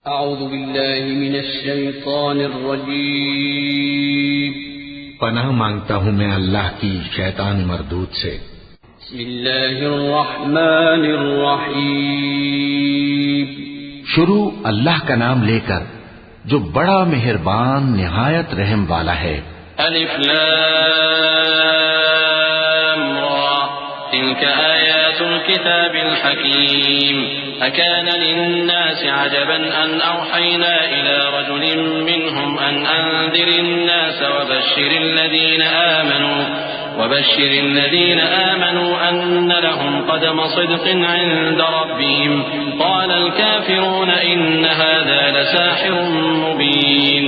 अऊज़ु बिल्लाहि मिनश शैतानिर रजीम। पनाह मांगता हूँ मैं अल्लाह की शैतान मरदूद से। बिस्मिल्लाहिर रहमानिर रहीम। शुरू अल्लाह का नाम लेकर जो बड़ा मेहरबान निहायत रहम वाला है। अलिफ लाम रा तिल्क आयातुल किताबिल हकीम अकान लिन्नासि अजबन अन औहयना इला रजुलिन मिनहुम अन अंदिरिन नास وبشر الذين آمنوا أن لهم قدم صدق عند ربهم قال الكافرون إن هذا لساحر مبين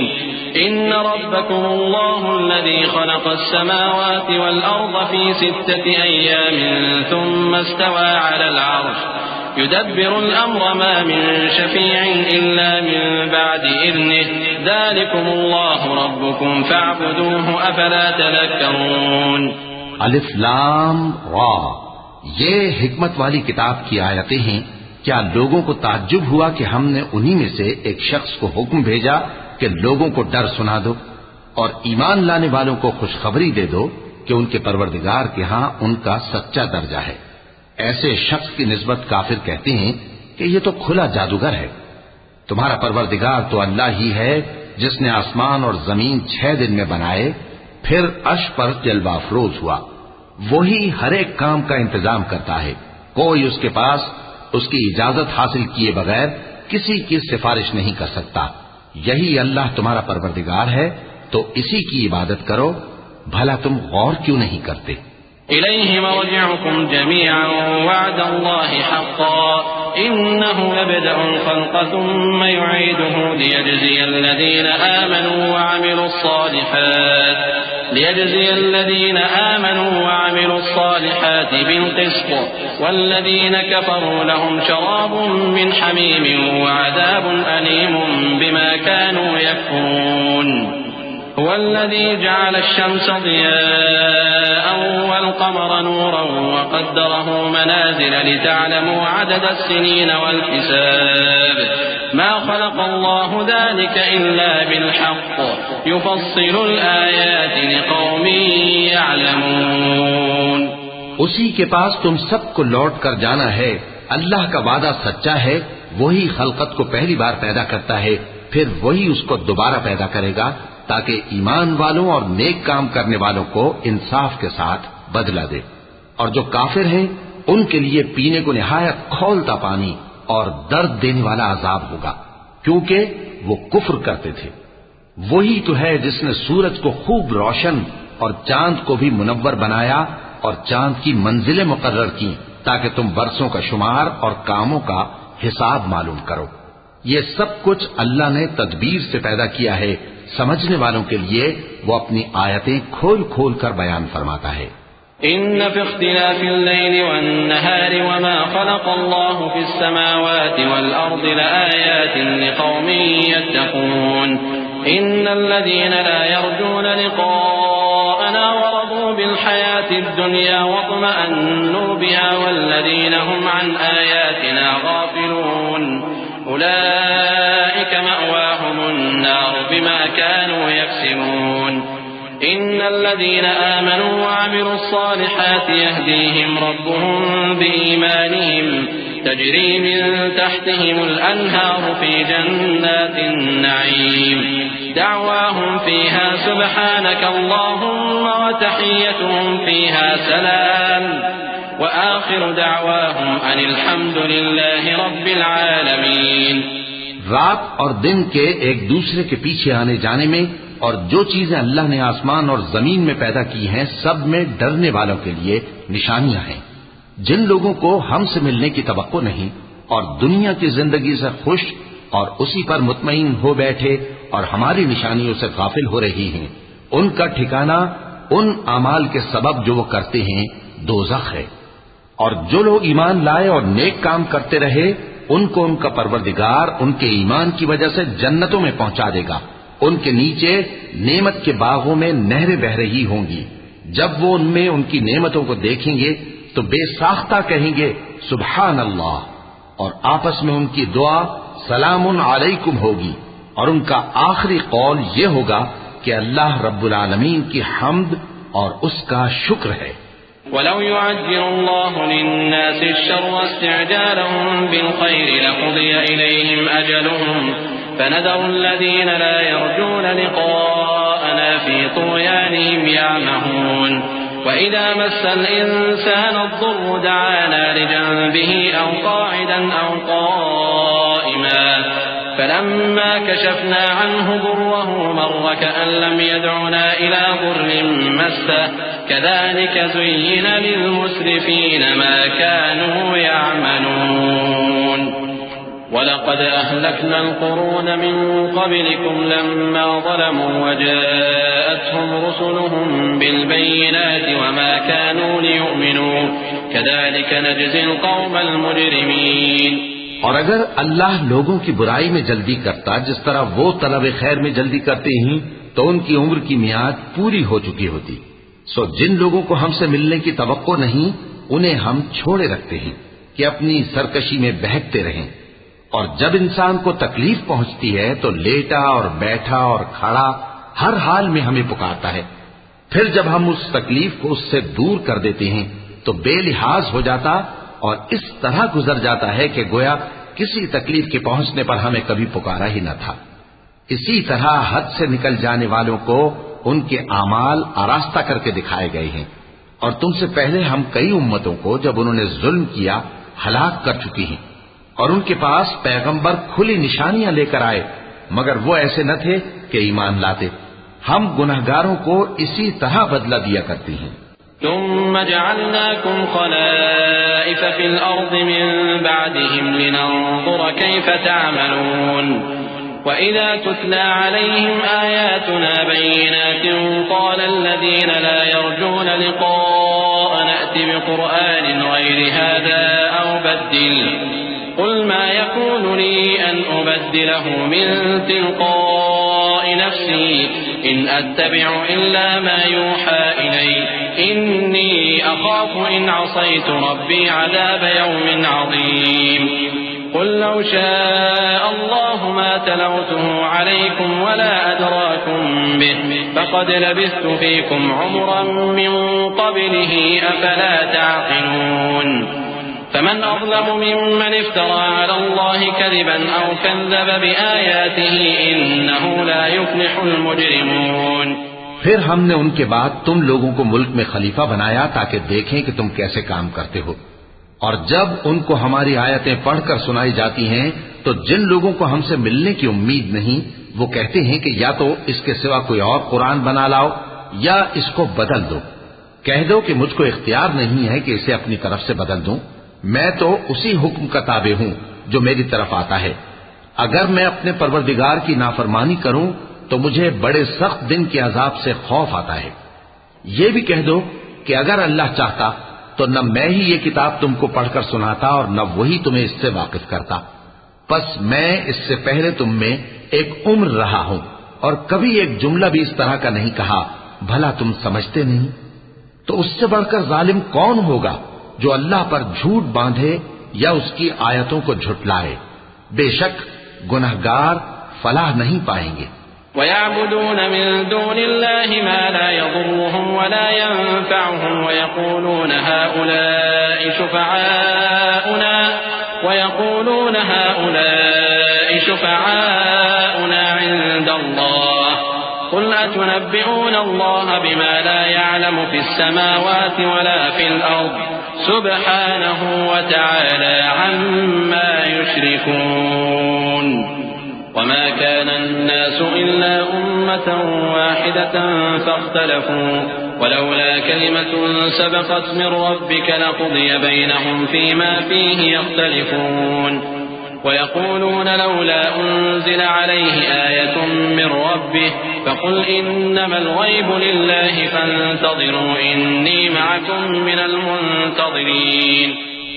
إن ربكم الله الذي خلق السماوات والأرض في 6 أيام ثم استوى على العرش يدبر الأمر ما من شفيع إلا من بعد إذنه ذلكم الله ربكم فاعبدوه أفلا تذكرون। अलिफ लाम रा, ये हिकमत वाली किताब की आयतें हैं। क्या लोगों को ताज्जुब हुआ कि हमने उन्हीं में से एक शख्स को हुक्म भेजा कि लोगों को डर सुना दो और ईमान लाने वालों को खुशखबरी दे दो कि उनके परवरदिगार के यहाँ उनका सच्चा दर्जा है। ऐसे शख्स की निस्बत काफिर कहते हैं कि ये तो खुला जादूगर है। तुम्हारा परवरदिगार तो अल्लाह ही है जिसने आसमान और जमीन 6 दिन में बनाए, फिर अर्श पर जलवा अफरोज हुआ। वही हर एक काम का इंतजाम करता है। कोई उसके पास उसकी इजाजत हासिल किए बगैर किसी की सिफारिश नहीं कर सकता। यही अल्लाह तुम्हारा परवरदिगार है, तो इसी की इबादत करो। भला तुम गौर क्यों नहीं करते? इलैहि मरजिउकुम जमीअन वअदल्लाहि हक़्क़न इन्नहु यब्दअुल ख़ल्क़ थुम्मा युईदुहु लियजज़ियल लज़ीना आमनू वअमिलुस सालिहात बिलक़िस्त वल्लज़ीना कफ़रू लहुम शराबुम मिन हमीमिन वअज़ाबुन अलीमुम बिमा कानू यकफ़ुरून। هو الذي جعل الشمس ضياء والقمر نورا وقدره منازل لتعلموا عدد السنين والحساب ما خلق الله ذلك إلا بالحق يفصل الآيات لقوم يعلمون। उसी के पास तुम सबको लौट कर जाना है। अल्लाह का वादा सच्चा है। वही खलकत को पहली बार पैदा करता है, फिर वही उसको दोबारा पैदा करेगा ताकि ईमान वालों और नेक काम करने वालों को इंसाफ के साथ बदला दे। और जो काफिर हैं उनके लिए पीने को निहायत खौलता पानी और दर्द देने वाला अजाब होगा, क्योंकि वो कुफ्र करते थे। वही तो है जिसने सूरज को खूब रोशन और चांद को भी मुनव्वर बनाया और चांद की मंजिलें मुकर्रर की ताकि तुम बरसों का शुमार और कामों का हिसाब मालूम करो। ये सब कुछ अल्लाह ने तदबीर से पैदा किया है। समझने वालों के लिए वो अपनी आयतें खोल खोल कर बयान फरमाता है। इन्न फी इख्तिलाफिल लैली वन नहारी वमा खलक़ल्लाहु फिस समावाति वल अर्दि लआयातिन लिक़ौमिन यत्तक़ून इन्नल लज़ीना ला यर्जूना लिक़ाअना वरदू बिल हयातिद दुनिया वत्मअन्नू बिहा वल्लज़ीना हुम अन आयातिना गाफिलून उलाइका मअवाहुमुन नार बिमा कानू यक्सिबून إن الذين آمنوا وعملوا الصالحات يهديهم ربهم بإيمانهم تجري من تحتهم الأنهار في جنات النعيم دعواهم فيها سبحانك اللهم وتحيتهم فيها سلام وآخر دعواهم أن الحمد لله رب العالمين। रात और दिन के एक दूसरे के पीछे आने जाने में और जो चीजें अल्लाह ने आसमान और जमीन में पैदा की हैं, सब में डरने वालों के लिए निशानियां हैं। जिन लोगों को हमसे मिलने की तवक्को नहीं और दुनिया की जिंदगी से खुश और उसी पर मुतमईन हो बैठे और हमारी निशानियों से गाफिल हो रही हैं, उनका ठिकाना उन अमाल के सबब जो वो करते हैं दोज़ख है। और जो लोग ईमान लाए और नेक काम करते रहे, उनको उनका परवरदिगार उनके ईमान की वजह से जन्नतों में पहुंचा देगा। उनके नीचे नेमत के बागों में नहरें बह रही होंगी। जब वो उनमें उनकी नेमतों को देखेंगे तो बेसाख्ता कहेंगे सुभान अल्लाह, और आपस में उनकी दुआ सलामुन अलैकुम होगी, और उनका आखिरी कौल ये होगा कि अल्लाह रब्बुल आलमीन की हम्द और उसका शुक्र है। वलौ युअज्जिलुल्लाहु लिन्नासि अश्शर्रा इस्तिअजालहुम बिलखैरि लक़ुदिया इलैहिम अजलुहुम फनदरु अल्लज़ीना ला यर्जूना लिक़ाअना फ़ी तुग़यानिहिम यअमहून वइज़ा मस्सल इंसाना अद्दुर्रु दअाना लिजंबिही औ क़ाइदन औ क़ाइमा فلما كشفنا عنه ضره مر كأن لم يدعنا إلى ضر مسه كذلك زين للمسرفين ما كانوا يعملون ولقد أهلكنا القرون من قبلكم لما ظلموا وجاءتهم رسلهم بالبينات وما كانوا ليؤمنوا كذلك نجزي القوم المجرمين। और अगर अल्लाह लोगों की बुराई में जल्दी करता जिस तरह वो तलब खैर में जल्दी करते हैं तो उनकी उम्र की मियाद पूरी हो चुकी होती। सो जिन लोगों को हमसे मिलने की तवक्को नहीं उन्हें हम छोड़े रखते हैं कि अपनी सरकशी में बहकते रहें, और जब इंसान को तकलीफ पहुंचती है तो लेटा और बैठा और खड़ा हर हाल में हमें पुकारता है। फिर जब हम उस तकलीफ को उससे दूर कर देते हैं तो बेलिहाज हो जाता और इस तरह गुजर जाता है कि गोया किसी तकलीफ के पहुंचने पर हमें कभी पुकारा ही न था। इसी तरह हद से निकल जाने वालों को उनके आमाल आरास्ता करके दिखाए गए हैं, और तुमसे पहले हम कई उम्मतों को जब उन्होंने जुल्म किया हलाक कर चुकी हैं, और उनके पास पैगंबर खुली निशानियां लेकर आए मगर वो ऐसे न थे कि ईमान लाते। हम गुनहगारों को इसी तरह बदला दिया करती हैं। ثم جعلناكم خلائف في الأرض من بعدهم لننظر كيف تعملون وإذا تتلى عليهم آياتنا بينات قال الذين لا يرجون لقاءنا ائت بقرآن غير هذا أو بدل قل ما يكون لي أن أبدله من تلقاء نفسي إن أتبع إلا ما يوحى إلي إني أخاف إن عصيت ربي عذاب يوم عظيم قل لو شاء الله ما تلوته عليكم ولا أدراكم به فقد لبثت فيكم عمرا من قبله أفلا تعقلون فمن أظلم ممن افترى على الله كذبا أو كذب بآياته إنه لا يفلح المجرمون। फिर हमने उनके बाद तुम लोगों को मुल्क में खलीफा बनाया ताकि देखें कि तुम कैसे काम करते हो, और जब उनको हमारी आयतें पढ़कर सुनाई जाती हैं तो जिन लोगों को हमसे मिलने की उम्मीद नहीं वो कहते हैं कि या तो इसके सिवा कोई और कुरान बना लाओ या इसको बदल दो। कह दो कि मुझको इख्तियार नहीं है कि इसे अपनी तरफ से बदल दूं, मैं तो उसी हुक्म का ताबे हूं जो मेरी तरफ आता है। अगर मैं अपने परवरदिगार की नाफरमानी करूं तो मुझे बड़े सख्त दिन के अजाब से खौफ आता है। ये भी कह दो कि अगर अल्लाह चाहता तो न मैं ही ये किताब तुमको पढ़कर सुनाता और न वही तुम्हें इससे वाकिफ करता। बस मैं इससे पहले तुम में एक उम्र रहा हूं और कभी एक जुमला भी इस तरह का नहीं कहा, भला तुम समझते नहीं? तो उससे बढ़कर जालिम कौन होगा जो अल्लाह पर झूठ बांधे या उसकी आयतों को झुटलाए। बेशक गुनहगार फलाह नहीं पाएंगे। वयअबुदून मिन दूनिल्लाहि मा ला यदुर्रुहुम वला यंफअहुम वयक़ूलून हाउलाइ शुफआउना इंदल्लाह कुल अतुनब्बिऊन अल्लाह बिमा ला यअलमु फिस समावाति वला फिल अर्द सुब्हानहु व तआला अम्मा युश्रिकून। وما كان الناس إلا أمة واحدة فاختلفوا ولولا كلمة سبقت من ربك لقضي بينهم فيما فيه يختلفون ويقولون لولا أنزل عليه آية من ربه فقل إنما الغيب لله فانتظروا إني معكم من المنتظرين।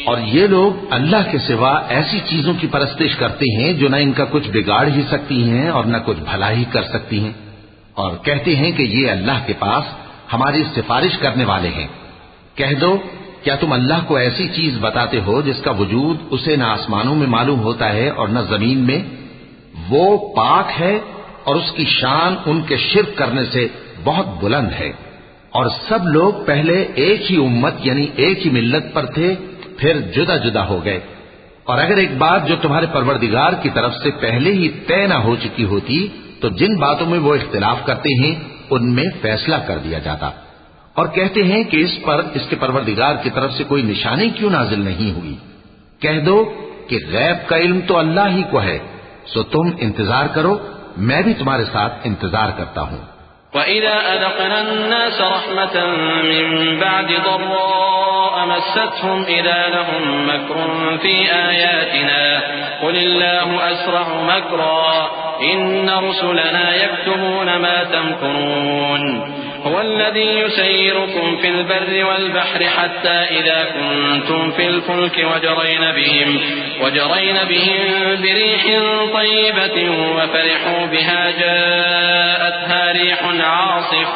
और ये लोग अल्लाह के सिवा ऐसी चीजों की परस्तिश करते हैं जो न इनका कुछ बिगाड़ ही सकती हैं और न कुछ भला ही कर सकती हैं, और कहते हैं कि ये अल्लाह के पास हमारी सिफारिश करने वाले हैं। कह दो क्या तुम अल्लाह को ऐसी चीज बताते हो जिसका वजूद उसे न आसमानों में मालूम होता है और न जमीन में? वो पाक है और उसकी शान उनके शिर्क करने से बहुत बुलंद है। और सब लोग पहले एक ही उम्मत यानी एक ही मिल्लत पर थे, फिर जुदा जुदा हो गए। और अगर एक बात जो तुम्हारे परवरदिगार की तरफ से पहले ही तय न हो चुकी होती तो जिन बातों में वो इख्तिलाफ करते हैं उनमें फैसला कर दिया जाता। और कहते हैं कि इस पर इसके परवरदिगार की तरफ से कोई निशानी क्यों नाजिल नहीं हुई? कह दो कि गैब का इल्म तो अल्लाह ही को है, सो तुम इंतजार करो, मैं भी तुम्हारे साथ इंतजार करता हूँ। وَإِذَا أَذَقْنَا النَّاسَ رَحْمَةً مِّن بَعْدِ ضَرَّاءٍ مَّسَّتْهُمْ إِذَا لَهُم مَّكْرٌ فِي آيَاتِنَا قُلِ اللَّهُ أَسْرَعُ مَكْرًا إِنَّ رُسُلَنَا يَكْتُبُونَ مَا تَمْكُرُونَ هو الذي يسيركم في البر والبحر حتى إذا كنتم في الفلك وجرين بهم بريح طيبة وفرحوا بها جاءتها ريح عاصف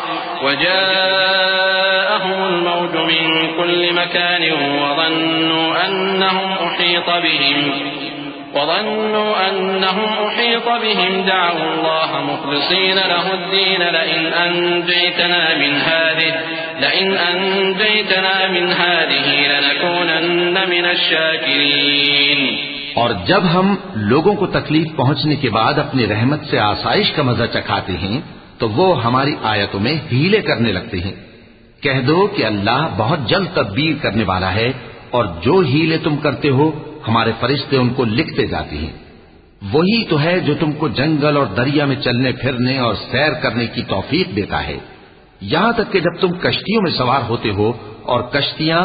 وجاءهم الموج من كل مكان وظنوا أنهم أحيط بهم دعوا الله مخلصين له الدين لئن أنجيتنا من هذه لنكونن من الشاكرين। और जब हम लोगों को तकलीफ पहुंचने के बाद अपनी रहमत से आसाइश का मजा चखाते हैं तो वो हमारी आयतों में हीले करने लगते हैं। कह दो कि अल्लाह बहुत जल्द तदबीर करने वाला है और जो हीले तुम करते हो हमारे फरिश्ते उनको लिखते जाते हैं। वही तो है जो तुमको जंगल और दरिया में चलने फिरने और सैर करने की तौफीक देता है, यहां तक कि जब तुम कश्तियों में सवार होते हो और कश्तियां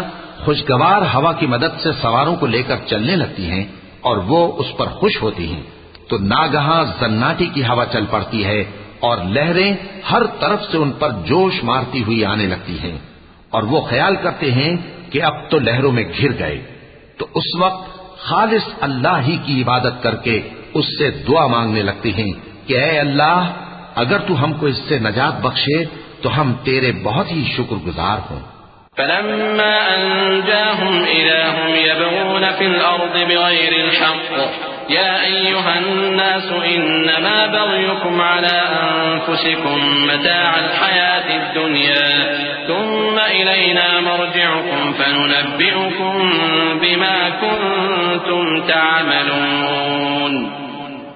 खुशगवार हवा की मदद से सवारों को लेकर चलने लगती हैं और वो उस पर खुश होती हैं, तो नागहां जन्नाटी की हवा चल पड़ती है और लहरें हर तरफ से उन पर जोश मारती हुई आने लगती हैं और वो ख्याल करते हैं कि अब तो लहरों में घिर गए। तो उस वक्त खालिस अल्लाह ही की इबादत करके उससे दुआ मांगने लगते हैं कि ऐ अल्लाह, अगर तू हमको इससे नजात बख्शे तो हम तेरे बहुत ही शुक्रगुजार हों। فَلَمَّا أَنْجَاهُمْ إِذَا هُمْ يَبْغُونَ فِي الْأَرْضِ بِغَيْرِ الْحَقِّ يَا أَيُّهَا النَّاسُ إِنَّمَا بَغْيُكُمْ عَلَى أَنفُسِكُمْ مَتَاعَ الْحَيَاةِ الدُّنْيَا ثُمَّ إِلَيْنَا مَرْجِعُكُمْ فَنُنَبِّئُكُم بِمَا كُنتُمْ تَعْمَلُونَ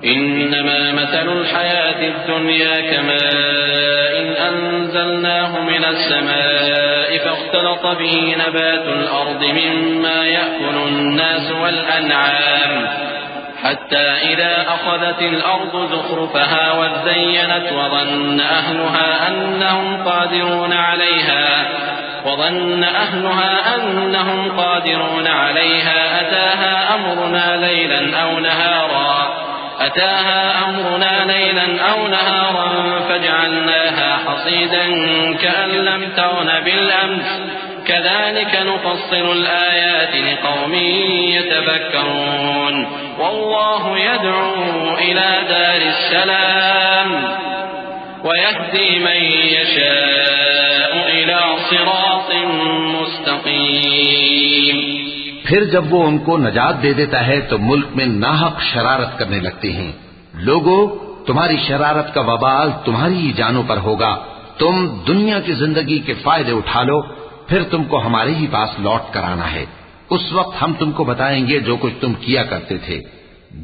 إِنَّمَا مَثَلُ الْحَيَاةِ الدُّنْيا كَمَاءٍ أَنزَلْنَاهُ مِنَ السَّمَاءِ فاختلط به نبات الأرض مما يأكل الناس والأنعام حتى إذا أخذت الأرض زخرفها وزينت وظن أهلها أنهم قادرون عليها أتاها أمرنا ليلا أو نهارا فجعلناها حصيدا كأن لم تغن بالأمس كذلك نفصل الآيات لقوم يتفكرون والله يدعو إلى دار السلام ويهدي من يشاء إلى صراط مستقيم। फिर जब वो उनको नजात दे देता है तो मुल्क में नाहक शरारत करने लगते हैं। लोगों, तुम्हारी शरारत का वबाल तुम्हारी ही जानों पर होगा। तुम दुनिया की जिंदगी के फायदे उठा लो, फिर तुमको हमारे ही पास लौट कर आना है। उस वक्त हम तुमको बताएंगे जो कुछ तुम किया करते थे।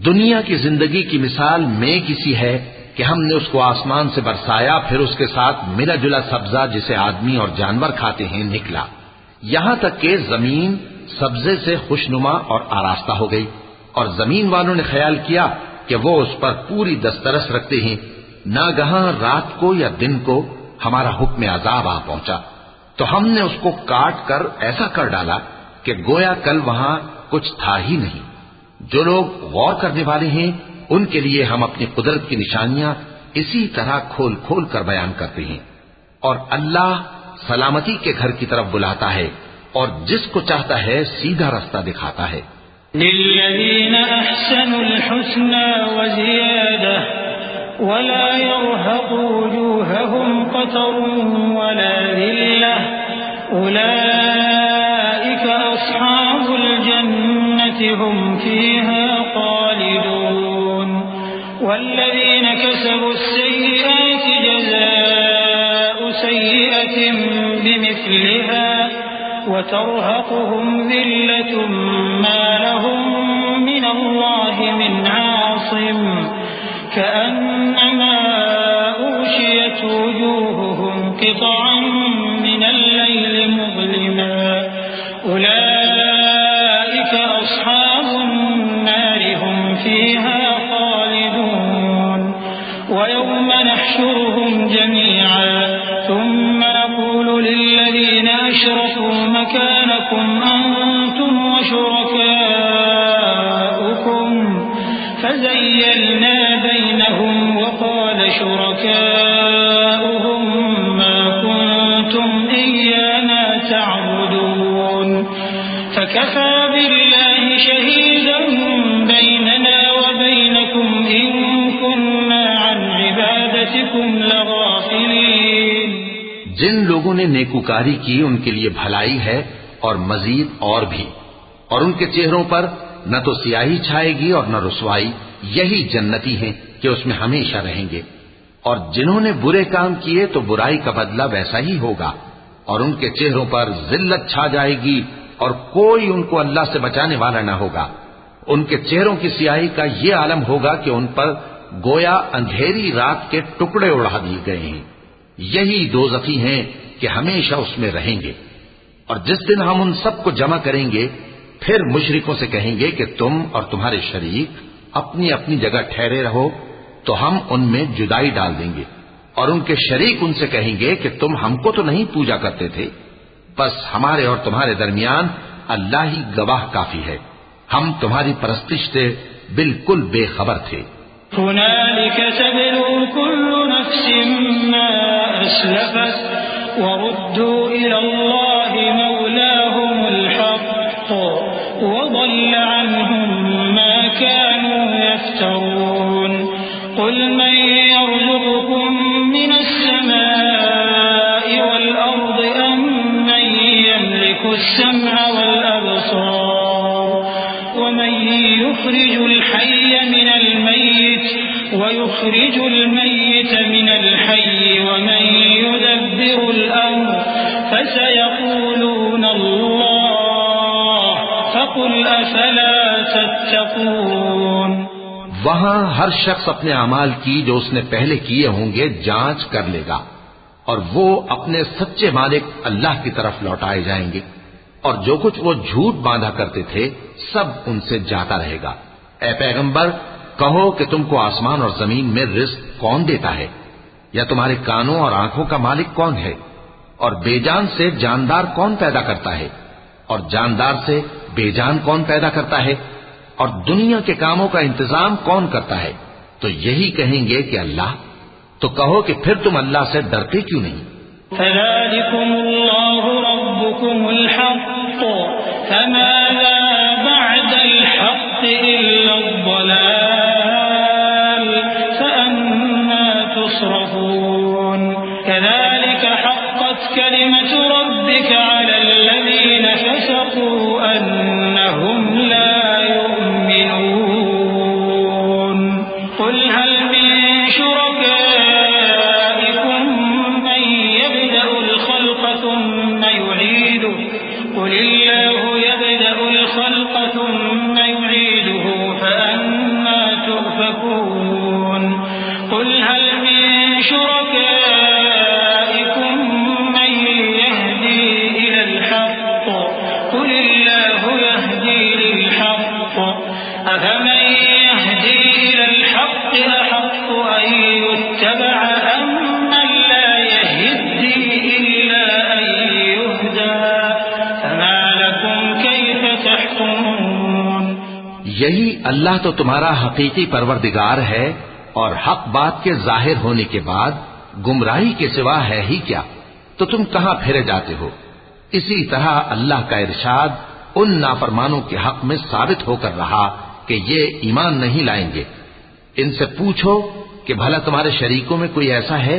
दुनिया की जिंदगी की मिसाल में किसी है कि हमने उसको आसमान से बरसाया, फिर उसके साथ मिला जुला सब्जा जिसे आदमी और जानवर खाते हैं निकला, यहां तक कि जमीन सब्जे से खुशनुमा और आरास्ता हो गई। और जमीन वालों ने ख्याल किया कि वो उस पर पूरी दस्तरस रखते हैं। नागहां रात को या दिन को हमारा हुक्म अजाब आ पहुंचा तो हमने उसको काट कर ऐसा कर डाला कि गोया कल वहां कुछ था ही नहीं। जो लोग गौर करने वाले हैं उनके लिए हम अपनी कुदरत की निशानियां इसी तरह खोल खोल कर बयान करते हैं। और अल्लाह सलामती के घर की तरफ बुलाता है और जिसको चाहता है सीधा रास्ता दिखाता है। लिल्लज़ीना अहसनुल हुस्ना व ज़ियादा वला यरहक़ु वजूहहुम क़तरुन वला ज़िल्लह उलाइक أولئك أصحاب الجنة هم فيها خالدون والذين كسبوا السيئات جزاء سيئة بمثلها وترهقهم ذلة ما لهم من الله من عاصم كأنما أغشيت وجوههم قطعا من الليل مظلما أولئك أصحاب النار هم فيها خالدون ويوم نحشرهم جميعا ثم نقول للذين أشركوا مكانكم أنتم وشركاؤكم فزيلنا بينهم وقال شركاؤهم ما كنتم إيانا تعبدون فكفى بالله شهيدا بيننا وبينكم إن كنا عن عبادتكم لغافلين। जिन लोगों ने नेकूकारी की उनके लिए भलाई है और मजीद और भी, और उनके चेहरों पर न तो सियाही छाएगी और न रुसवाई। यही जन्नती हैं कि उसमें हमेशा रहेंगे। और जिन्होंने बुरे काम किए तो बुराई का बदला वैसा ही होगा, और उनके चेहरों पर जिल्लत छा जाएगी और कोई उनको अल्लाह से बचाने वाला न होगा। उनके चेहरों की सियाही का ये आलम होगा कि उन पर गोया अंधेरी रात के टुकड़े उड़ा दिए गए हैं। यही दोज़खी हैं कि हमेशा उसमें रहेंगे। और जिस दिन हम उन सबको जमा करेंगे फिर मुशरिकों से कहेंगे कि तुम और तुम्हारे शरीक अपनी अपनी जगह ठहरे रहो, तो हम उनमें जुदाई डाल देंगे। और उनके शरीक उनसे कहेंगे कि तुम हमको तो नहीं पूजा करते थे, बस हमारे और तुम्हारे दरमियान अल्लाह ही गवाह काफी है, हम तुम्हारी परस्तिश से बिल्कुल बेखबर थे। हुनालिक तबलू कुल्लु नफ्सिन मा अस्लफत वरुद्दू इलल्लाहि मौलाहुमुल हक़्क़ वضل عنهم ما كانوا يفترون قل من يرزقكم من السماء والأرض أم من يملك السمع والأبصار ومن يخرج الحي من الميت ويخرج الميت من الحي ومن يدبر الأمر فسيقولون الله فقل أفلا تتقون। वहां हर शख्स अपने अमाल की जो उसने पहले किए होंगे जांच कर लेगा, और वो अपने सच्चे मालिक अल्लाह की तरफ लौटाए जाएंगे। और जो कुछ वो झूठ बांधा करते थे सब उनसे जाता रहेगा। ए पैगंबर, कहो कि तुमको आसमान और जमीन में रिज़्क कौन देता है, या तुम्हारे कानों और आंखों का मालिक कौन है? और बेजान से जानदार कौन पैदा करता है, और जानदार से बेजान कौन पैदा करता है? और दुनिया के कामों का इंतजाम कौन करता है? तो यही कहेंगे कि अल्लाह। तो कहो कि फिर तुम अल्लाह से डरते क्यों नहीं? फ़ज़ालिकुमुल्लाहु रब्बुकुमुल हक़्क़ फ़माज़ा बअदल हक़्क़ि इल्लद्दलाल फ़अन्ना तुस्रफ़ून कज़ालिक हक़्क़त कलिमतु रब्बिका अलल लज़ीना फ़सक़ू अन्नहुम ला युमिनून क़ुल हल मिन शुरकाइकुम मन यब्दअुल ख़ल्क़ थुम्मा युईदुहु क़ुल इल्लाहु यब्दअुल ख़ल्क़ थुम्मा युईदुहु फ़अन्ना तुफ़कून क़ुल हल मिन शुरकाइकुम मन यहदी इलल हक़्क़ क़ुल इल्लाहु यहदी लिल हक़्क़ अफ़मन यहदी इलल हक़्क़ अहक़्क़ु अन युत्तबअ अम्मन ला यहद्दी इल्ला अन युहदा फ़मा लकुम कैफ़ तहकुमून। यही अल्लाह तो तुम्हारा हकीकी परवरदिगार है, और हक बात के जाहिर होने के बाद गुमराही के सिवा है ही क्या? तो तुम कहां फिरे जाते हो? इसी तरह अल्लाह का इरशाद उन नाफरमानों के हक में साबित होकर रहा कि ये ईमान नहीं लाएंगे। इनसे पूछो कि भला तुम्हारे शरीकों में कोई ऐसा है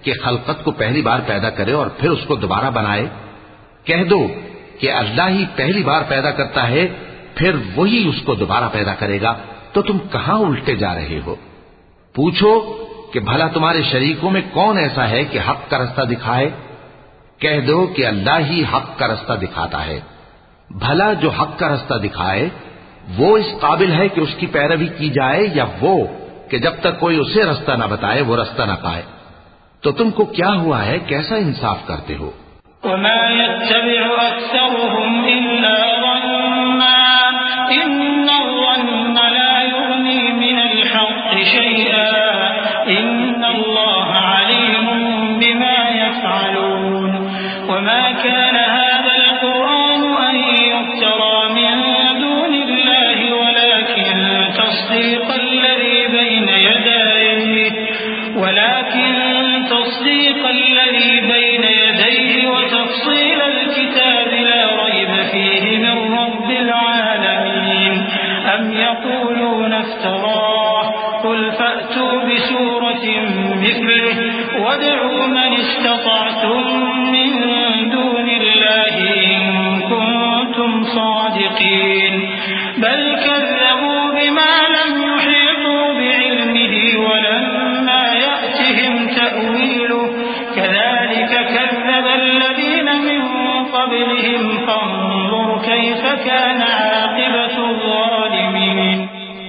कि खलकत को पहली बार पैदा करे और फिर उसको दोबारा बनाए? कह दो कि अल्लाह ही पहली बार पैदा करता है, फिर वही उसको दोबारा पैदा करेगा, तो तुम कहां उल्टे जा रहे हो? पूछो कि भला तुम्हारे शरीकों में कौन ऐसा है कि हक का रास्ता दिखाए? कह दो कि अल्लाह ही हक का रास्ता दिखाता है। भला जो हक का रास्ता दिखाए वो इस काबिल है कि उसकी पैरवी की जाए, या वो कि जब तक कोई उसे रास्ता न बताए वो रास्ता न पाए? तो तुमको क्या हुआ है? कैसा इंसाफ करते हो? वमा यत्तबिउ अक्सरुहुम इल्ला ज़न्ना इन्ना ज़न्ना ला युग़नी मिनल हक़्क़ि शैअन इन्ना अल्लाह अलीमुम बिमा यफ़अलून वमा कान हाज़ल क़ुरआन अन युफ़्तरा मिन दूनिल्लाहि वलाकिन तस्दीक़ल लज़ी बैन यदैहि وتفصيل الكتاب لا ريب فيه من رب العالمين أم يقولون افتراه قل فأتوا بسورة مثله وادعوا من استطعتم من دون الله إن كنتم صادقين بل كذبوا بما لم يحيطوا بعلمه ولما يأتهم تأويله كذلك كذب الذين من قبلهم فانظر كيف كان عاقبة الظالمين।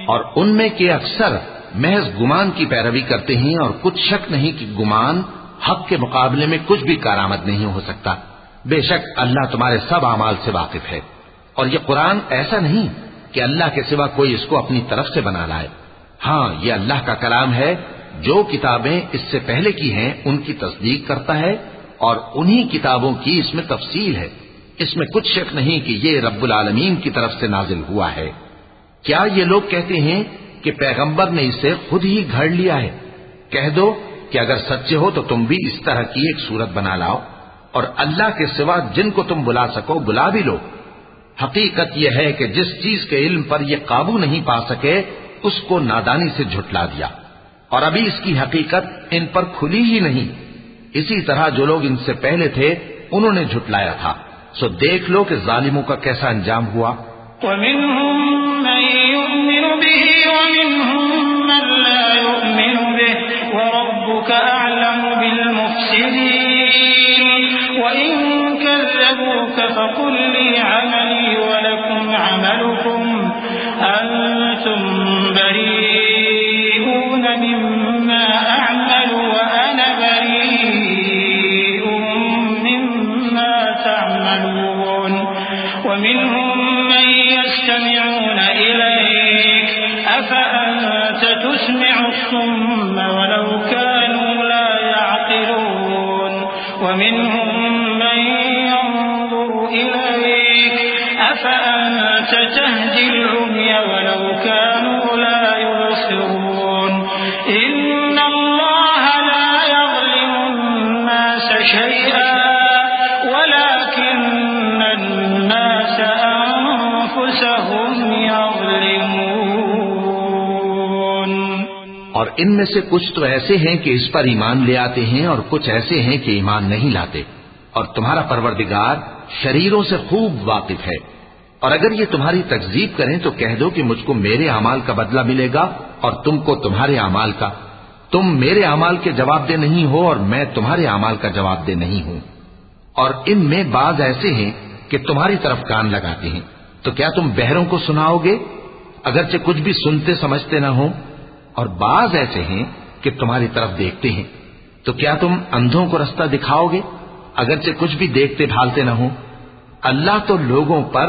और उनमें के अक्सर महज गुमान की पैरवी करते हैं, और कुछ शक नहीं कि गुमान हक के मुकाबले में कुछ भी कारामद नहीं हो सकता। बेशक अल्लाह तुम्हारे सब अमाल से वाकिफ है, और ये कुरान ऐसा नहीं कि अल्लाह के सिवा कोई इसको अपनी तरफ से बना लाए। हाँ, ये अल्लाह का कलाम है। जो किताबें इससे पहले की हैं उनकी तस्दीक करता है, और उन्हीं किताबों की इसमें तफसील है। इसमें कुछ शक नहीं कि ये रब्बुल आलमीन की तरफ से नाजिल हुआ है। क्या ये लोग कहते हैं कि पैगंबर ने इसे खुद ही घड़ लिया है? कह दो कि अगर सच्चे हो तो तुम भी इस तरह की एक सूरत बना लाओ, और अल्लाह के सिवा जिनको तुम बुला सको बुला भी लो। हकीकत यह है कि जिस चीज के इल्म पर ये काबू नहीं पा सके उसको नादानी से झुटला दिया, और अभी इसकी हकीकत इन पर खुली ही नहीं। इसी तरह जो लोग इनसे पहले थे उन्होंने झुटलाया था। सो देख लो कि जालिमों का कैसा अंजाम हुआ। वमिनहुम मन युमिनु बिही वमिनहुम मन ला युमिनु बिही वरब्बुका अअलमु बिल मुफ्सिदीन वइन कज़्ज़बूका फक़ुल ली अमली वलकुम अमलुकुम अंतुम बरीऊन मिम्मा अअमलु व अना बरीउम मिम्मा तअमलून वमिनहुम मन यस्तमिऊन इलैक अफअंत तुस्मिउ अस्सुम्म वलौ कानू ला यअक़िलून वमिनहुम मन यंज़ुरु इलैक अफअंत तहदिल उम्य वलौ कानू ला युबसिरून इन्न अल्लाह ला यज़लिमु अन्नास शैअन वलाकिन्न अन्नास अनफुसहुम यज़लिमून। और इनमें से कुछ तो ऐसे हैं कि इस पर ईमान ले आते हैं, और कुछ ऐसे हैं कि ईमान नहीं लाते। और तुम्हारा परवरदिगार शरीरों से खूब वाकिफ है। और अगर ये तुम्हारी तकजीब करें तो कह दो कि मुझको मेरे अमाल का बदला मिलेगा और तुमको तुम्हारे अमाल का। तुम मेरे अमाल के जवाबदेह नहीं हो और मैं तुम्हारे अमाल का जवाबदेह नहीं हूं। और इनमें बाज ऐसे हैं कि तुम्हारी तरफ कान लगाते हैं, तो क्या तुम बहरों को सुनाओगे अगरचे कुछ भी सुनते समझते न हो? और बाज ऐसे हैं कि तुम्हारी तरफ देखते हैं, तो क्या तुम अंधों को रास्ता दिखाओगे अगरचे कुछ भी देखते भालते न हो? अल्लाह तो लोगों पर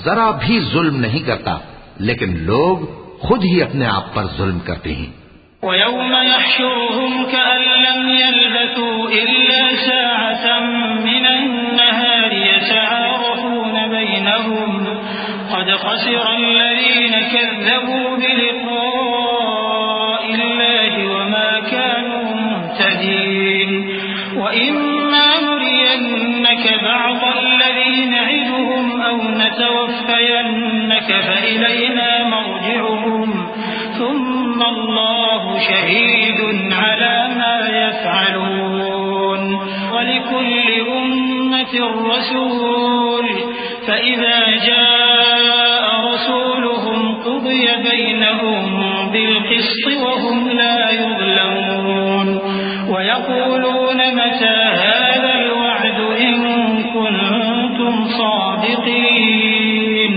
जरा भी जुल्म नहीं करता, लेकिन लोग खुद ही अपने आप पर जुल्म करते हैं। वयौम यहशुरुहुम कअन लम यल्बथू इल्ला साअतन मिनन नहारि यतआरफून बैनहुम क़द खसिरा अल्लज़ीन कज़्ज़बू बिलिक़ाइल्लाहि वमा कानू मुहतदीन वइम्मा नुरियन्नक बअज़ अल्लज़ी न'iदुहुम औ नतवफ़्फ़यन्नक फ़इलैना मर्जि'ुहुम ثم الله شهيد على ما يفعلون ولكل أمة الرسول فإذا جاء رسولهم قضي بينهم بالقسط وهم لا يظلمون ويقولون متى هذا الوعد إن كنتم صادقين।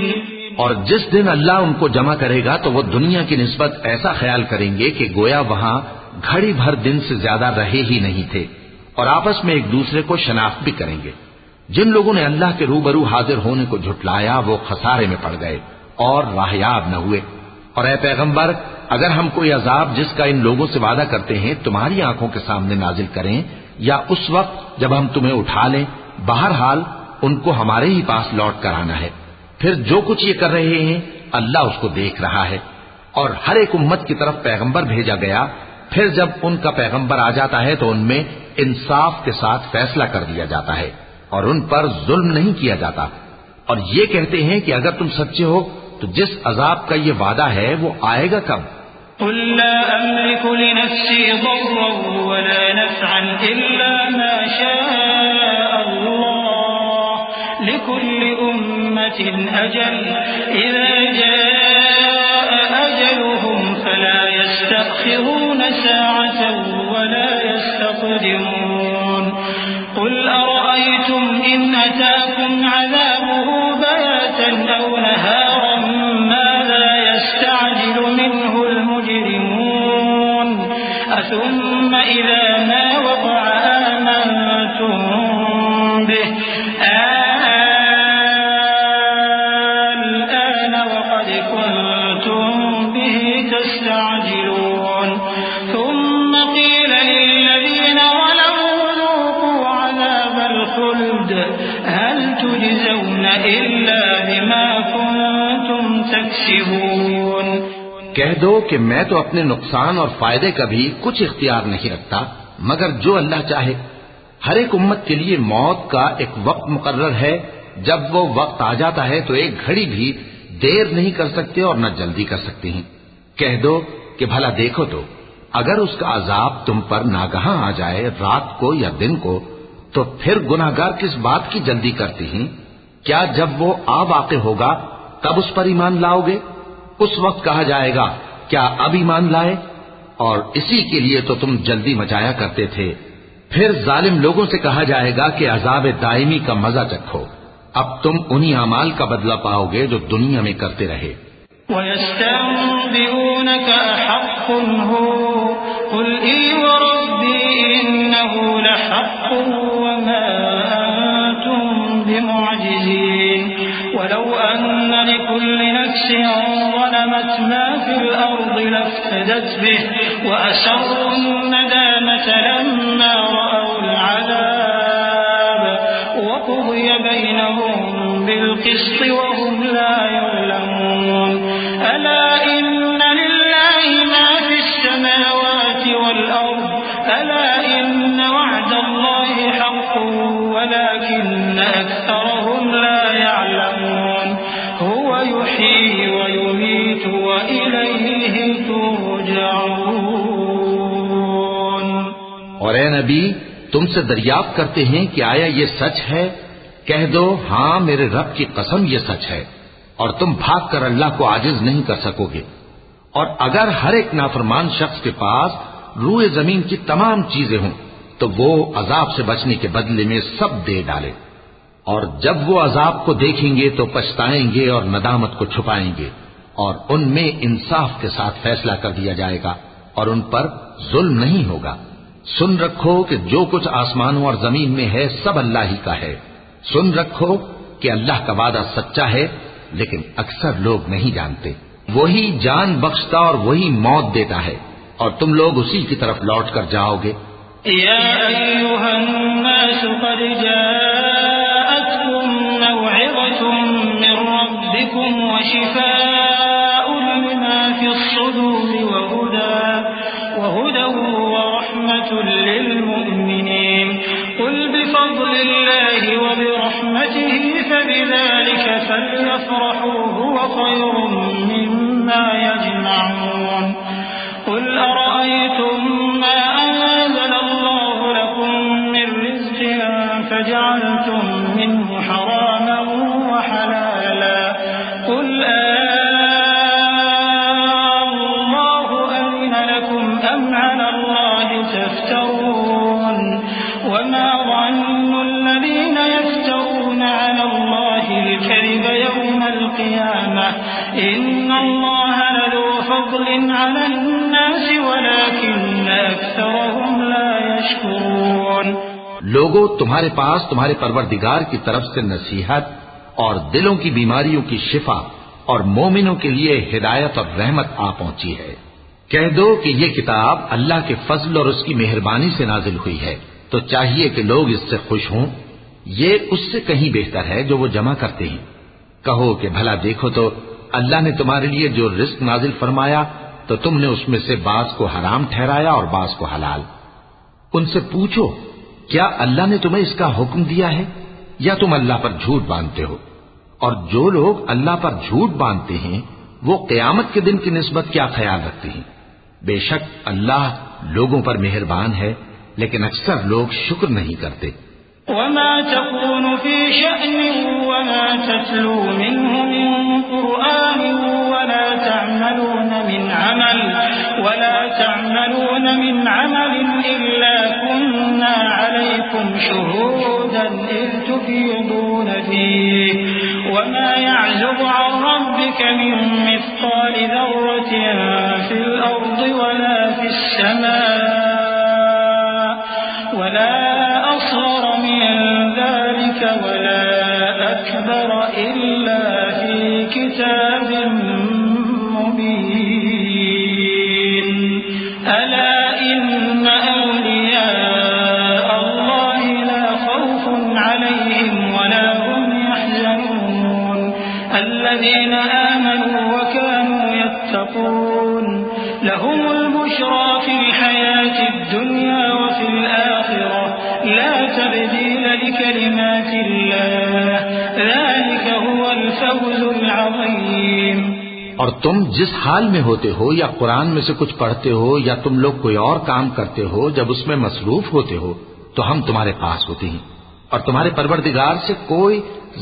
और जिस दिन अल्लाह उनको जमा करेगा तो वो दुनिया की निस्बत ऐसा ख्याल करेंगे कि गोया वहां घड़ी भर दिन से ज्यादा रहे ही नहीं थे, और आपस में एक दूसरे को शनाख्त भी करेंगे। जिन लोगों ने अल्लाह के रूबरू हाजिर होने को झुटलाया वो खसारे में पड़ गए और राहयाब न हुए। और ए पैगंबर, अगर हम कोई अजाब जिसका इन लोगों से वादा करते हैं तुम्हारी आंखों के सामने नाजिल करें या उस वक्त जब हम तुम्हें उठा लें, बहरहाल उनको हमारे ही पास लौट कर आना है। फिर जो कुछ ये कर रहे हैं अल्लाह उसको देख रहा है। और हर एक उम्मत की तरफ पैगंबर भेजा गया, फिर जब उनका पैगंबर आ जाता है तो उनमें इंसाफ के साथ फैसला कर दिया जाता है और उन पर जुल्म नहीं किया जाता। और ये कहते हैं कि अगर तुम सच्चे हो तो जिस अजाब का ये वादा है वो आएगा कब? कुल ला अमलिकु लिनफ्सी दर्रन वला नफ़अन इल्ला मा शाअ अल्लाह लिकुल्लि उम्मतिन अजल इज़ा जाअ अजलुहुम फला यस्तअखिरून साअतन वला यस्तक़दिमून। कुल अरअयतुम इन अताकुम अज़ाबुहु बयातन औ नहारन माज़ा यस्तअजिलु मिन्हु المجرمون أثم إذا ما وقع آمنتم به الآن وقد كنتم به تستعجلون ثم قيل للذين ظلموا ذوقوا عذاب الخلد هل تجزون إلا بما كنتم تكسبون। कह दो कि मैं तो अपने नुकसान और फायदे का भी कुछ इख्तियार नहीं रखता मगर जो अल्लाह चाहे। हर एक उम्मत के लिए मौत का एक वक्त मुकर्रर है, जब वो वक्त आ जाता है तो एक घड़ी भी देर नहीं कर सकते और न जल्दी कर सकते हैं। कह दो कि भला देखो तो अगर उसका अजाब तुम पर नागहां आ जाए रात को या दिन को, तो फिर गुनाहगार किस बात की जल्दी करते हैं? क्या जब वो आ वाक़े होगा तब उस पर ईमान लाओगे? उस वक्त कहा जाएगा क्या अब ईमान लाए? और इसी के लिए तो तुम जल्दी मचाया करते थे। फिर जालिम लोगों से कहा जाएगा कि अजाब दायमी का मजा चखो, अब तुम उन्हीं अमाल का बदला पाओगे जो दुनिया में करते रहे। वयस्तंबिऊनक अहक्कुन हु कुल ई वरब्बी इन्नहु लहक्कुन वमा अंतुम बिमुअजिजीन वलौ अन्न लिकुल्लि नफ्सिन ज़लमत मा फिल अर्दि लफ्तदत बिहि वअसर्रु الندامة लम्मा रअउल अज़ाब वक़ुदिय बैनहुम बिलक़िस्ति वहुम ला युज़लमून। अला इन्न लिल्लाहि मा फिस्समावाति वल्अर्द अला इन्न वअदल्लाहि हक़्क़ुन वलाकिन्न अक्सरहुम ला यअलमून। हुव युह्यी व युमीतु व इलैहि तुरजऊन। और ए नबी, तुमसे दरियाफ्त करते हैं कि आया ये सच है? कह दो हाँ, मेरे रब की कसम ये सच है, और तुम भाग कर अल्लाह को आजिज नहीं कर सकोगे। और अगर हर एक नाफरमान शख्स के पास रूए जमीन की तमाम चीजें हों तो वो अजाब से बचने के बदले में सब दे डाले, और जब वो अजाब को देखेंगे तो पछताएंगे और नदामत को छुपाएंगे, और उनमें इंसाफ के साथ फैसला कर दिया जाएगा और उन पर जुल्म नहीं होगा। सुन रखो कि जो कुछ आसमानों और जमीन में है सब अल्लाह ही का है। सुन रखो कि अल्लाह का वादा सच्चा है, लेकिन अक्सर लोग नहीं जानते। वही जान बख्शता और वही मौत देता है, और तुम लोग उसी की तरफ लौट कर जाओगे। या अय्युहन्नास क़द जाअतकुम मौइज़तुम मिर रब्बिकुम व शिफ़ाउन लिमा फ़िस्सुदूरि व हुदन व रहमतुन लिलमुमिनीन। क़ुल बिफ़ज़लिल्लाहि व बिरहमतिहि फबिज़ालिका फ़ल्यफ़रहू हुव ख़ैरुम मिम्मा यजमऊन। क़ुल अरअयतुम मा أنزل الله لكم من رزق فجعلتم الله تفترون وما ظن الذين يفترون على الله الكذب يوم القيامة إن الله لذو فضل على الناس ولكن أكثرهم لا يشكرون। लोगों, तुम्हारे पास तुम्हारे परवरदिगार की तरफ से नसीहत और दिलों की बीमारियों की शिफा और मोमिनों के लिए हिदायत और रहमत आ पहुंची है। कह दो कि ये किताब अल्लाह के फजल और उसकी मेहरबानी से नाजिल हुई है, तो चाहिए कि लोग इससे खुश हों। ये उससे कहीं बेहतर है जो वो जमा करते हैं। कहो कि भला देखो तो अल्लाह ने तुम्हारे लिए जो रिस्क नाजिल फरमाया तो तुमने उसमें से बाज को हराम ठहराया और बाज को हलाल। उनसे पूछो, क्या अल्लाह ने तुम्हें इसका हुक्म दिया है या तुम अल्लाह पर झूठ बांधते हो? और जो लोग अल्लाह पर झूठ बांधते हैं वो क़यामत के दिन की निस्बत क्या ख्याल रखते हैं? बेशक अल्लाह लोगों पर मेहरबान है, लेकिन अक्सर लोग शुक्र नहीं करते। वमा तकूनु फी शअन वमा ततलू मिन्हु मिन कुरआन वला तअमलून मिन अमल इल्ला कुन्ना अलैकुम शुहूदन इज़ तुफीदून फीहि वमा यअज़ुबु अन रब्बिका मिन मिस्क़ाल ज़र्रतिन फिल अर्दि वला फिस समा वला أصغر من ذلك ولا أكبر إلا في كتاب مبين ألا إن أولياء الله لا خوف عليهم ولا هم يحزنون الذين آمنوا وكانوا يتقون لهم البشرى في الحياة الدنيا وفي الآخرة لا تبديل لكلمات الله ذلك هو الفوز العظيم। और तुम जिस हाल में होते हो या कुरान में से कुछ पढ़ते हो या तुम लोग कोई और काम करते हो, जब उसमें मसरूफ होते हो तो हम तुम्हारे पास होते हैं और तुम्हारे परवरदिगार से कोई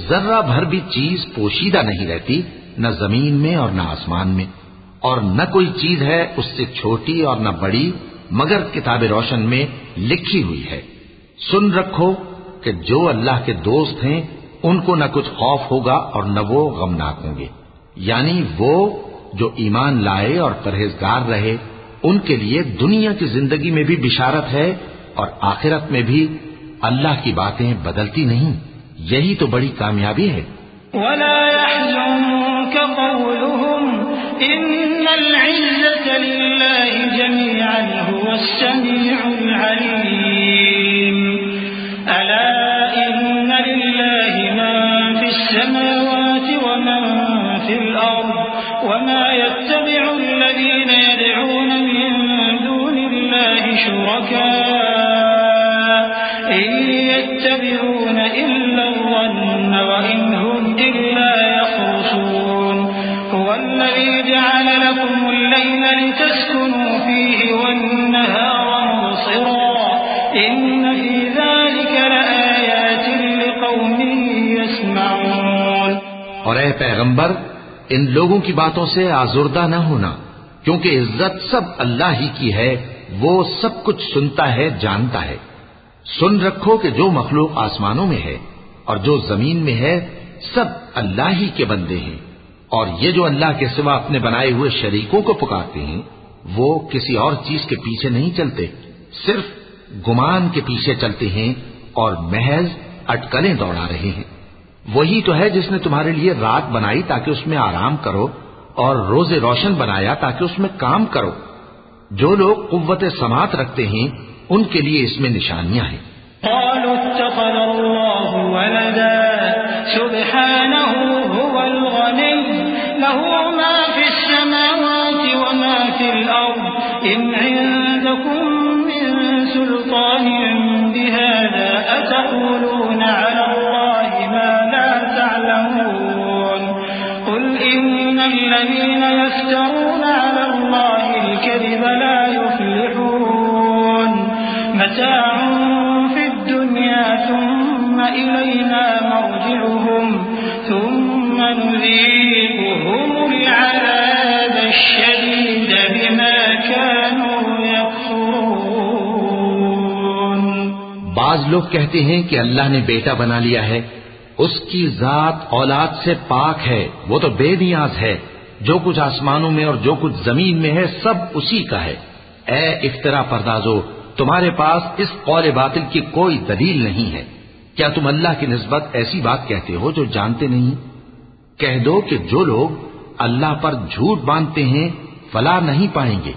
जर्रा भर भी चीज पोशीदा नहीं रहती, न जमीन में और न आसमान में, और न कोई चीज है उससे छोटी और न बड़ी मगर किताब रोशन में लिखी हुई है। सुन रखो कि जो अल्लाह के दोस्त हैं उनको न कुछ खौफ होगा और न वो गमनाक होंगे, यानी वो जो ईमान लाए और परहेजगार रहे उनके लिए दुनिया की जिंदगी में भी बिशारत है और आखिरत में भी अल्लाह की बातें बदलती नहीं। यही तो बड़ी कामयाबी है। वला यहज़ुनक क़ौलुहुम इन्नल इज़्ज़ता लिल्लाहि जमीअन हुवस समीउल अलीम अला इन्ना लिल्लाहि मान फिस समावाति व मान फिल अर्द वमा यत्तबि'ु अल्लज़ीना यद'ून मिन दूनिल्लाहि शुरका इन यत्तबि'ून इल्ला الظن وإن هم إلا يخرصون هو الذي جعل لكم الليل لتسكنوا فيه والنهار مبصرا إن في ذلك لآيات لقوم يسمعون। और ऐ पैगंबर, इन लोगों की बातों से आजुर्दा न होना, क्योंकि इज्जत सब अल्लाह ही की है, वो सब कुछ सुनता है, जानता है। सुन रखो कि जो मखलूक आसमानों में है और जो जमीन में है सब अल्लाह ही के बंदे हैं, और ये जो अल्लाह के सिवा अपने बनाए हुए शरीकों को पुकारते हैं वो किसी और चीज के पीछे नहीं चलते, सिर्फ गुमान के पीछे चलते हैं और महज अटकलें दौड़ा रहे हैं। वही तो है जिसने तुम्हारे लिए रात बनाई ताकि उसमें आराम करो और रोजे रोशन बनाया ताकि उसमें काम करो। जो लोग कुव्वत समात रखते हैं उनके लिए इसमें निशानियां हैं। قالوا اتخذ الله ولدا سبحانه هو الغني له ما في السماوات وما في الأرض إن عندكم من سلطان بهذا أتقولون على الله ما لا تعلمون قل إن الذين يفترون على الله الكذب لا يفلحون متاع ثم إلينا مرجعهم ثم نذيقهم العذاب الشديد بما كانوا يكفرون। बाज लोग कहते हैं कि अल्लाह ने बेटा बना लिया है। उसकी जात औलाद से पाक है, वो तो बेनियाज है। जो कुछ आसमानों में और जो कुछ जमीन में है सब उसी का है। ए इफ्तरा परदाजो, तुम्हारे पास इस कौल बातिल की कोई दलील नहीं है। क्या तुम अल्लाह की निस्बत ऐसी बात कहते हो जो जानते नहीं? कह दो कि जो लोग अल्लाह पर झूठ बांधते हैं फलाह नहीं पाएंगे।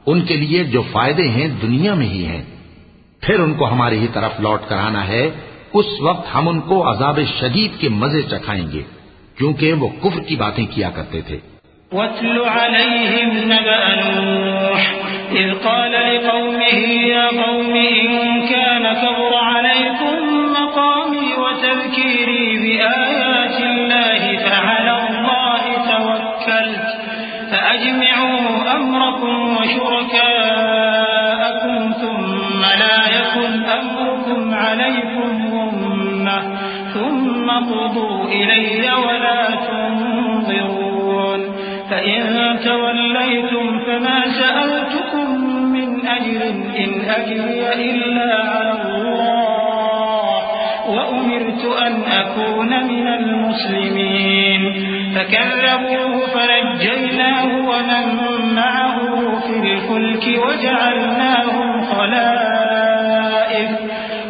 उनके लिए जो फायदे हैं दुनिया में ही हैं। फिर उनको हमारी ही तरफ लौट कर आना है। उस वक्त हम उनको अजाब शदीद के मजे चखाएंगे, क्योंकि वो कुफ्र की बातें किया करते थे। वत्लु अलैहिम नबअ नूह इज़ क़ाल लिक़ौमिही या क़ौमि इन कान कबुरा अलैकुम मक़ामी व तज़कीरी बिआयातिल्लाहि फ़अलल्लाहि तवक्कलtu फ़अजमिऊ अम्रकुम व शुरकाअकुम थुम्मा ला यकुन अम्रुकुम अलैकुम गुम्मह थुम्मा क़ुदू इलैय व ला तुनज़िरून فإن توليتم فما سألتكم من أجر إن أجري إلا على الله وأمرت أن أكون من المسلمين فكذبوه فنجيناه ومن معه في الفلك وجعلناهم خلائف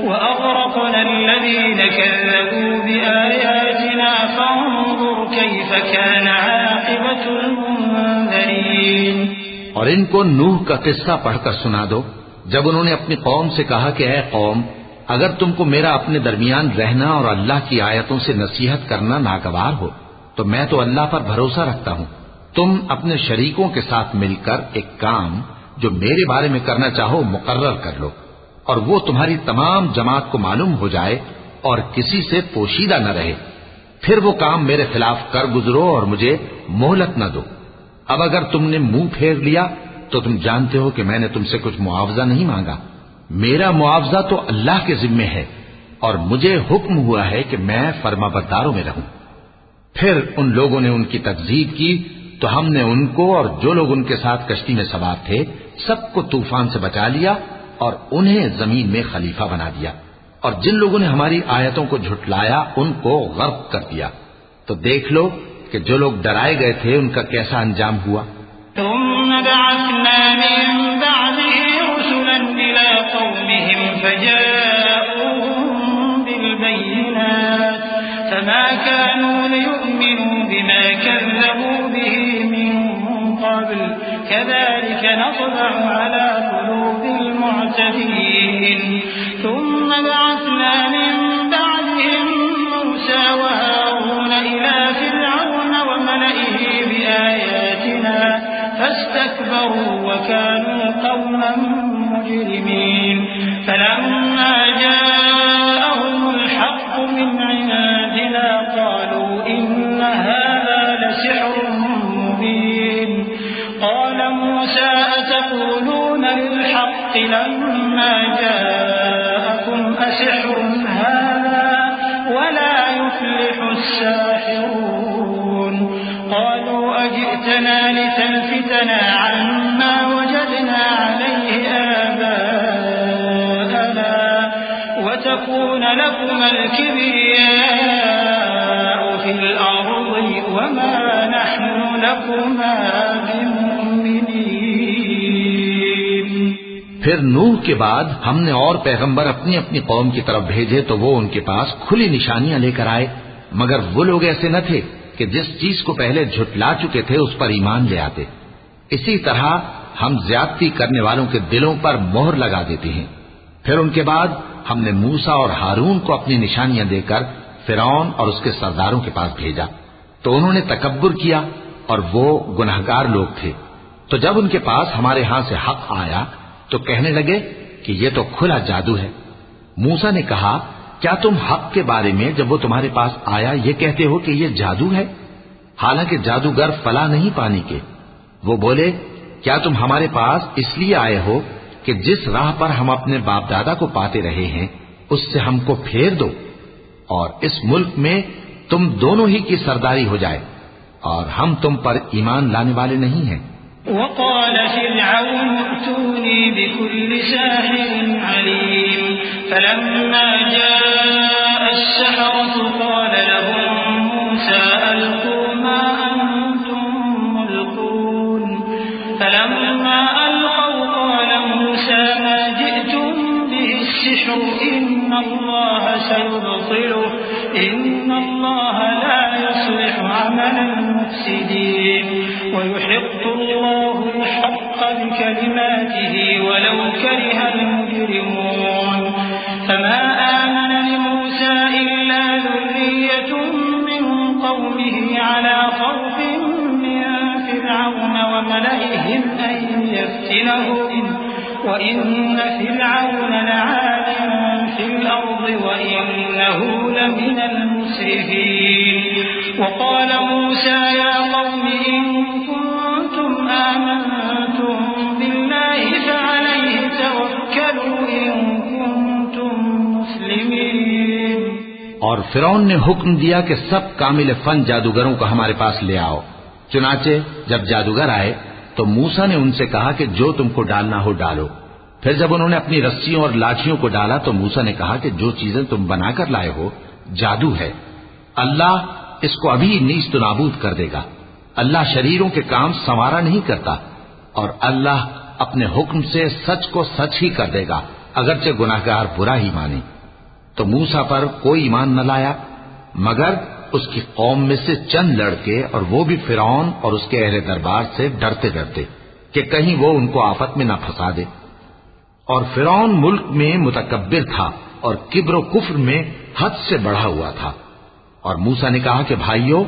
وأغرقنا الذين كذبوا بآياتنا فانظر كيف كان عاقبة المنذرين। और इनको नूह का किस्सा पढ़कर सुना दो, जब उन्होंने अपनी कौम से कहा कि ऐ कौम, अगर तुमको मेरा अपने दरमियान रहना और अल्लाह की आयतों से नसीहत करना नागवार हो तो मैं तो अल्लाह पर भरोसा रखता हूँ। तुम अपने शरीकों के साथ मिलकर एक काम जो मेरे बारे में करना चाहो मुकर्रर कर लो, और वो तुम्हारी तमाम जमात को मालूम हो जाए और किसी से पोशीदा न रहे। फिर वो काम मेरे खिलाफ कर गुजरो और मुझे मोहलत न दो। अब अगर तुमने मुंह फेर लिया तो तुम जानते हो कि मैंने तुमसे कुछ मुआवजा नहीं मांगा। मेरा मुआवजा तो अल्लाह के जिम्मे है और मुझे हुक्म हुआ है कि मैं फरमाबरदारों में रहूं। फिर उन लोगों ने उनकी तकजीब की तो हमने उनको और जो लोग उनके साथ कश्ती में सवार थे सबको तूफान से बचा लिया और उन्हें जमीन में खलीफा बना दिया। और जिन लोगों ने हमारी आयतों को झुटलाया उनको गर्क कर दिया। तो देख लो कि जो लोग डराए गए थे उनका कैसा अंजाम हुआ। थुम्मा बअस्ना मिन बअदिही रुसुलन इला कौमिहिम फजाऊहुम बिलबय्यिनात फमा कानू लियु'मिनू बिमा कज़्ज़बू बिही मिन क़ब्ल कज़ालिक नत्बअु अला क़ुलूबिल मु'तदीन। थुम्मा बअस्ना मिन बअदिहिम मूसा व हारून इला फिरऔन व मलइही बिआयातिना فاستكبروا وكانوا قوما مجرمين فلما جاءهم الحق من عندنا قالوا إن هذا لسحر مبين قال موسى أتقولون للحق لما جاءكم أسحر هذا ولا يفلح الساحرون قالوا أجئتنا لتلفتنا عما وجدنا عليه آباءنا وتكون لكما الكبرياء في الأرض وما نحن لكما بمؤمنين। फिर नूह के बाद हमने और पैगंबर अपनी अपनी कौम की तरफ भेजे तो वो उनके पास खुली निशानियां लेकर आए, मगर वो लोग ऐसे न थे कि जिस चीज को पहले झुटला चुके थे उस पर ईमान ले आते। इसी तरह हम ज्यादती करने वालों के दिलों पर मोहर लगा देते हैं। फिर उनके बाद हमने मूसा और हारून को अपनी निशानियां देकर फिरौन और उसके सरदारों के पास भेजा, तो उन्होंने तकब्बुर किया और वो गुनहगार लोग थे। तो जब उनके पास हमारे यहां से हक आया तो कहने लगे कि ये तो खुला जादू है। मूसा ने कहा, क्या तुम हक के बारे में जब वो तुम्हारे पास आया ये कहते हो कि ये जादू है, हालांकि जादूगर फला नहीं पाने के। वो बोले, क्या तुम हमारे पास इसलिए आए हो कि जिस राह पर हम अपने बाप दादा को पाते रहे हैं उससे हमको फेर दो और इस मुल्क में तुम दोनों ही की सरदारी हो जाए, और हम तुम पर ईमान लाने वाले नहीं हैं। वक़ाल फ़िरऔन अतूनी बिकुल्लि साहिरिन अलीम فلما جاء السحرة قال لهم موسى ألقوا ما أنتم ملقون فلما ألقوا قال موسى ما جئتم به السحر إن الله سيبطله إن الله لا يصلح عمل المفسدين ويحق الله الحق بكلماته ولو كره المجرمون فما آمن لموسى إلا ذرية من قومه على خوف من فرعون وملئهم أن يفتنهم وإن فرعون لعال في الأرض وإنه لمن المسرفين وقال موسى يا قوم إن كنتم آمنتم بالله فعليه توكلوا إن كنتم مسلمين। और फिरौन ने हुक्म दिया कि सब कामिल फन जादूगरों को हमारे पास ले आओ। चुनाचे जब जादूगर आए तो मूसा ने उनसे कहा कि जो तुमको डालना हो डालो। फिर जब उन्होंने अपनी रस्सियों और लाठियों को डाला तो मूसा ने कहा कि जो चीजें तुम बनाकर लाए हो जादू है, अल्लाह इसको अभी नीस्त नाबूद कर देगा। अल्लाह शरीरों के काम संवारा नहीं करता और अल्लाह अपने हुक्म से सच को सच ही कर देगा, अगरचे गुनाहगार बुरा ही माने। तो मूसा पर कोई ईमान न लाया मगर उसकी कौम में से चंद लड़के, और वो भी फिरौन और उसके अहले दरबार से डरते डरते कि कहीं वो उनको आफत में न फंसा दे। और फिरौन मुल्क में मुतकब्बिर था और किब्र कुफ्र में हद से बढ़ा हुआ था। और मूसा ने कहा कि भाइयों,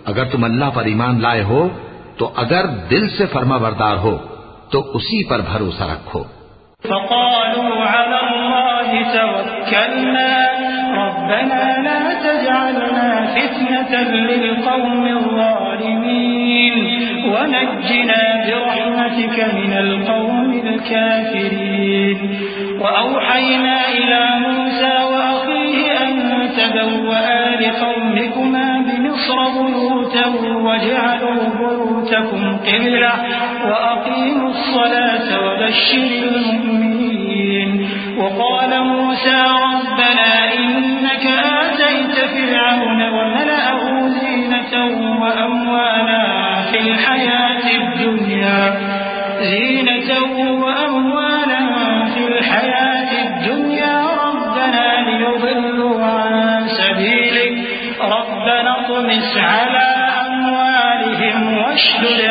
अगर तुम अल्लाह पर ईमान लाए हो तो अगर दिल से फरमाबरदार हो तो उसी पर भरोसा रखो। فقالوا على الله توكلنا ربنا لا تجعلنا فتنة للقوم الظالمين ونجنا برحمتك من القوم الكافرين وأوحينا إلى موسى وأخيه أن تبوأ لقومكما بمصر بيوتا واجعلوا بيوتكم قبلة وأقيموا الصلاة وبشر المؤمنين وقال موسى ربنا إنك آتيت فرعون وملأه زينة وأموالا في الحياة الدنيا ربنا ليضلوا عن سبيلك ربنا اطمس على أموالهم واشدد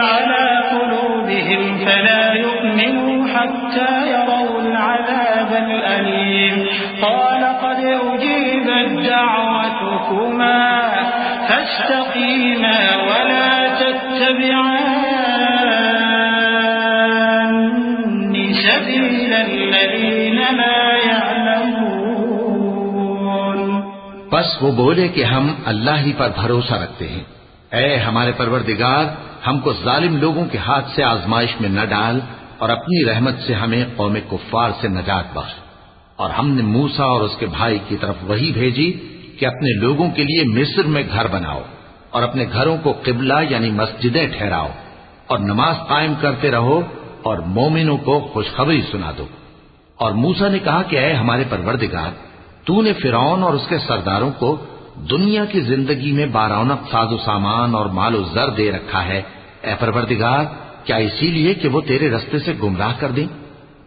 على قلوبهم فلا يؤمنوا حتى يروا العذاب الأليم قال قد أجيبت دعوتكما فاستقيما ولا تتبعان سبيل الذين لا يعلمون। बस वो बोले कि हम अल्लाह ही पर भरोसा रखते हैं। ऐ हमारे परवरदिगार, हमको जालिम लोगों के हाथ से आजमाइश में न डाल और अपनी रहमत से हमें कौम कुफ्फार से नजात बख्श। और हमने मूसा और उसके भाई की तरफ वही भेजी कि अपने लोगों के लिए मिस्र में घर बनाओ और अपने घरों को किबला यानी मस्जिदें ठहराओ और नमाज कायम करते रहो और मोमिनों को खुशखबरी सुना दो। और मूसा ने कहा कि ऐ हमारे परवरदिगार, तूने फिरौन और उसके सरदारों को दुनिया की जिंदगी में बारौनक साजो सामान और मालो जर दे रखा है। ऐ परवरदिगार, क्या इसीलिए कि वो तेरे रस्ते से गुमराह कर दें?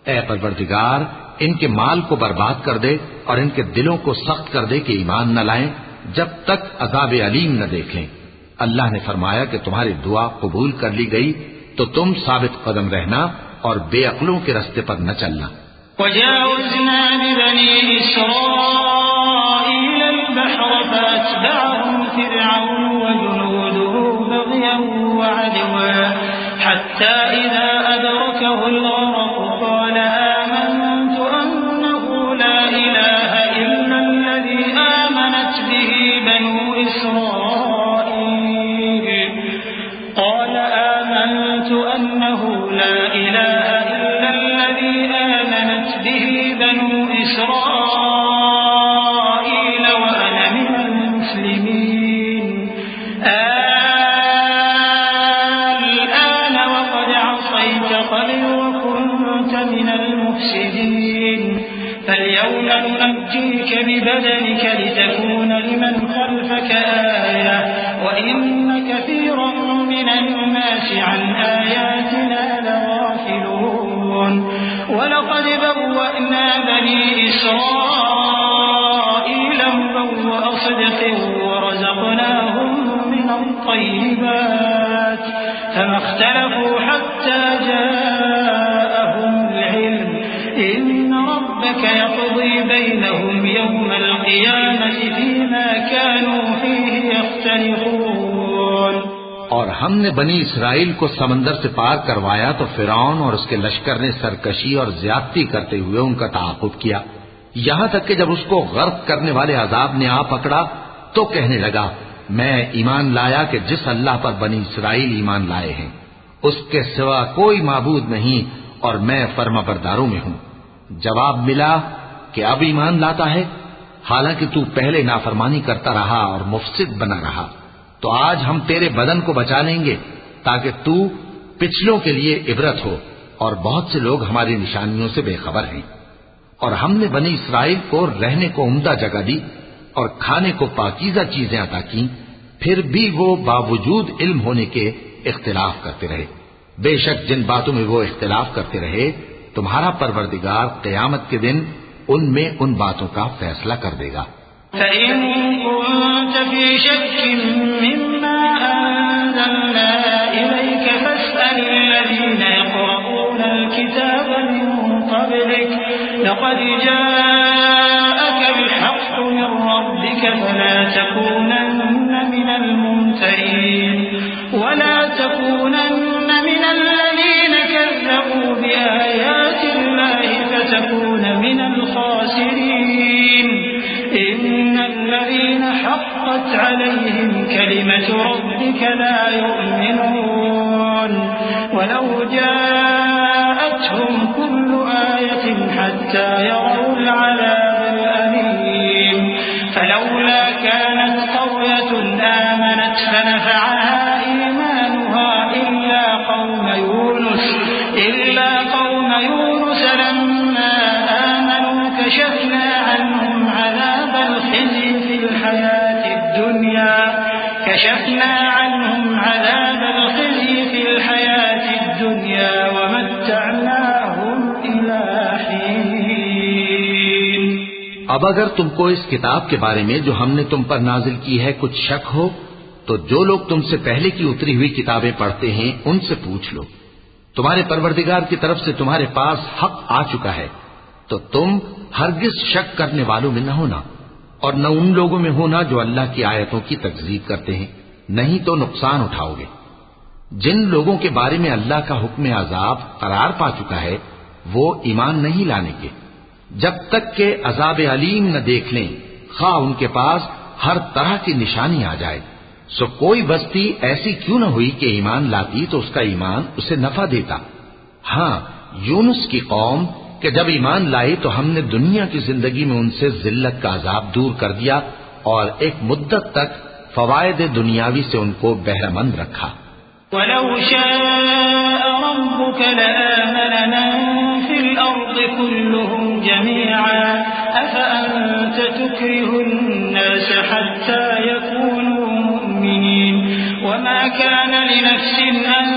ऐ परवरदिगार, इनके माल को बर्बाद कर दे और इनके दिलों को सख्त कर दे कि ईमान न लाएं जब तक अज़ाब अलीम न देखें। अल्लाह ने फरमाया कि तुम्हारी दुआ कबूल कर ली गई तो तुम साबित कदम रहना और बेअक्लों के रास्ते पर न चलना। वजावज़ना बिबनी इस्राईल अल-बहर फअत्बअहुम फिरऔन वजुनूदुहु बग़यन वअदवन हत्ता इज़ा अदरकहु अल-गरक़ क़ाल आमनतु अन्नहु ला इलाहा इल्ला अल्लज़ी आमनत बिही बनु इस्राईल قال آمنت أنه لا إله إلا الذي آمنت به بنو إسرائيل وأنا من المسلمين الآن وقد عصيت قبل وكنت كنت من المفسدين فاليوم ننجيك ببدنك لتكون لمن خلفك آية وإن كثيرا من الناس عن آياتنا لغافلون ولقد بوأنا بني إسرائيل مبوأ صدق ورزقناهم من الطيبات فما اختلفوا حتى جاءهم العلم إن ربك يقضي بينهم يوم القيامة فيما كانوا فيه يختلفون। और हमने बनी इसराइल को समंदर से पार करवाया तो फिरौन और उसके लश्कर ने सरकशी और ज्यादती करते हुए उनका ताक़ुब किया, यहां तक कि जब उसको गर्क करने वाले अजाब ने आ पकड़ा तो कहने लगा, मैं ईमान लाया कि जिस अल्लाह पर बनी इसराइल ईमान लाए हैं उसके सिवा कोई माबूद नहीं और मैं फर्माबरदारों में हूं। जवाब मिला कि अब ईमान लाता है, हालांकि तू पहले नाफरमानी करता रहा और मुफसिद बना रहा, तो आज हम तेरे बदन को बचा लेंगे ताकि तू पिछलों के लिए इबरत हो, और बहुत से लोग हमारी निशानियों से बेखबर हैं। और हमने बनी इसराइल को रहने को उम्दा जगह दी और खाने को पाकीज़ा चीजें अता की, फिर भी वो बावजूद इल्म होने के इख्तिलाफ करते रहे। बेशक जिन बातों में वो इख्तिलाफ करते रहे तुम्हारा परवरदिगार क़यामत के दिन उनमें उन बातों का फैसला कर देगा। فإن كنت في شك مما أنزلنا إليك فاسأل الذين يقرؤون الكتاب من قبلك لقد جاءك الحق من ربك فلا تكونن من الممترين ولا تكونن من الذين كذبوا بآيات الله فتكون من الخاسرين إن الذين حقت عليهم كلمة ربك لا يؤمنون ولو جاءتهم كل آية حتى يروا العذاب الأليم فلولا كانت قرية آمنت فنفعها إيمانها إلا قوم يونس لما آمنوا كشفنا عنهم عذاب الخزي في الحياة الدنيا ومتعناهم إلى حين। अब अगर तुमको इस किताब के बारे में जो हमने तुम पर नाजिल की है कुछ शक हो तो जो लोग तुमसे पहले की उतरी हुई किताबें पढ़ते हैं उनसे पूछ लो, तुम्हारे परवरदिगार की तरफ से तुम्हारे पास हक आ चुका है तो तुम हरगिज शक करने वालों में न होना और न उन लोगों में होना जो अल्लाह की आयतों की तकज़ीब करते हैं, नहीं तो नुकसान उठाओगे। जिन लोगों के बारे में अल्लाह का हुक्म अजाब करार पा चुका है वो ईमान नहीं लाने के जब तक के अजाब अलीम न देख लें, खा उनके पास हर तरह की निशानी आ जाए। सो कोई बस्ती ऐसी क्यों न हुई कि ईमान लाती तो उसका ईमान उसे नफा देता। हाँ, यूनुस की कौम कि जब ईमान लाई तो हमने दुनिया की जिंदगी में उनसे जिल्लत का अजाब दूर कर दिया और एक मुद्दत तक फवायद दुनियावी से उनको बहरमंद रखा। वलौ शाअ रब्बुक लआमन मन फिल अर्द कुल्लुहुम जमीअन अफअंत तुक्रिहु अन्नास हत्ता यकूनू मुमिनीन वमा कान लिनफ्सिन अन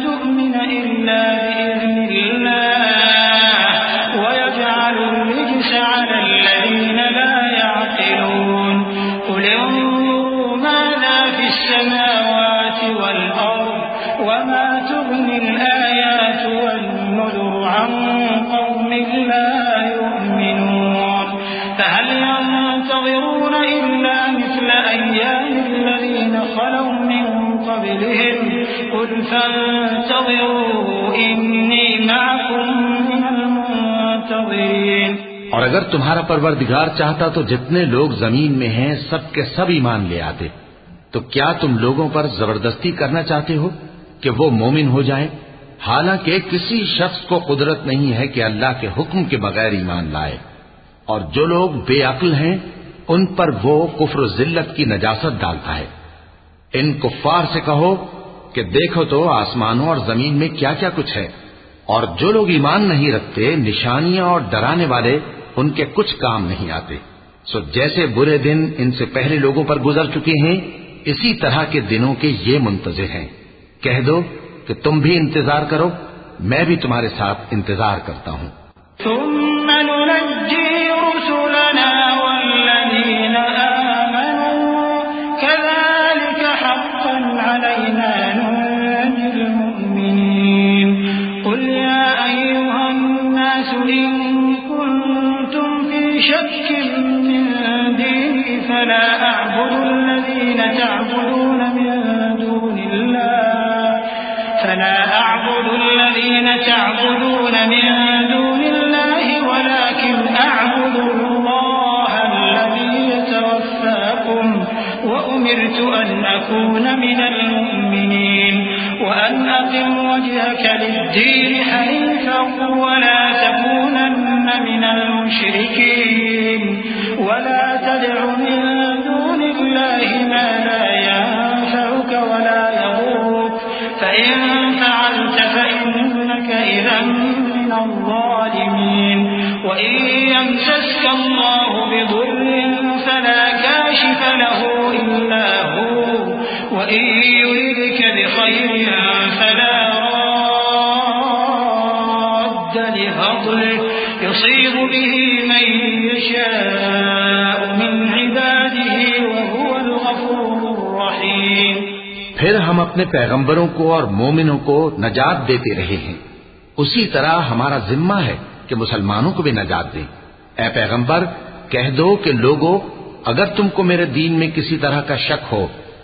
तु'मिन इल्ला बिइज़निल्लाह वयजअलु الرجس على الذين لا يعقلون قل انظروا ماذا في السماوات والأرض وما تغني الآيات والنذر عن قوم لا يؤمنون فهل ينتظرون إلا مثل أيام الذين خلوا من قبلهم قل فانتظروا إني معكم من المنتظرين। और अगर तुम्हारा परवरदिगार चाहता तो जितने लोग जमीन में हैं सब के सब ईमान ले आते, तो क्या तुम लोगों पर जबरदस्ती करना चाहते हो कि वो मोमिन हो जाएं? हालांकि किसी शख्स को कुदरत नहीं है कि अल्लाह के हुक्म के बगैर ईमान लाए, और जो लोग बेअक्ल हैं उन पर वो कुफ्र जिल्लत की नजासत डालता है। इन कुफ्फार से कहो कि देखो तो आसमानों और जमीन में क्या क्या कुछ है, और जो लोग ईमान नहीं रखते, निशानियां और डराने वाले उनके कुछ काम नहीं आते। सो जैसे बुरे दिन इनसे पहले लोगों पर गुजर चुके हैं, इसी तरह के दिनों के ये मुंतज़िर हैं। कह दो कि तुम भी इंतजार करो, मैं भी तुम्हारे साथ इंतजार करता हूँ। تعبدون من دون الله ولكن أعبد الله الذي يتوفاكم وأمرت أن أكون من المؤمنين وأن أقم وجهك للدين حنيفا ولا تكونن من المشركين ولا تدع من دون الله ما لا ينفعك ولا يضرك فإن فعلت فإنك إذا من الظالمين وإن يمسسك الله بضر فلا كاشف له إلا هو وإن يردك بخير فلا راد لفضله يصيب به من يشاء من عباده وهو الغفور الرحيم। फिर हम अपने पैगंबरों को और मोमिनों को नजात देते रहे हैं, उसी तरह हमारा जिम्मा है कि मुसलमानों को भी नजात दें। ऐ पैगंबर, कह दो कि लोगों, अगर तुमको मेरे दीन में किसी तरह का शक हो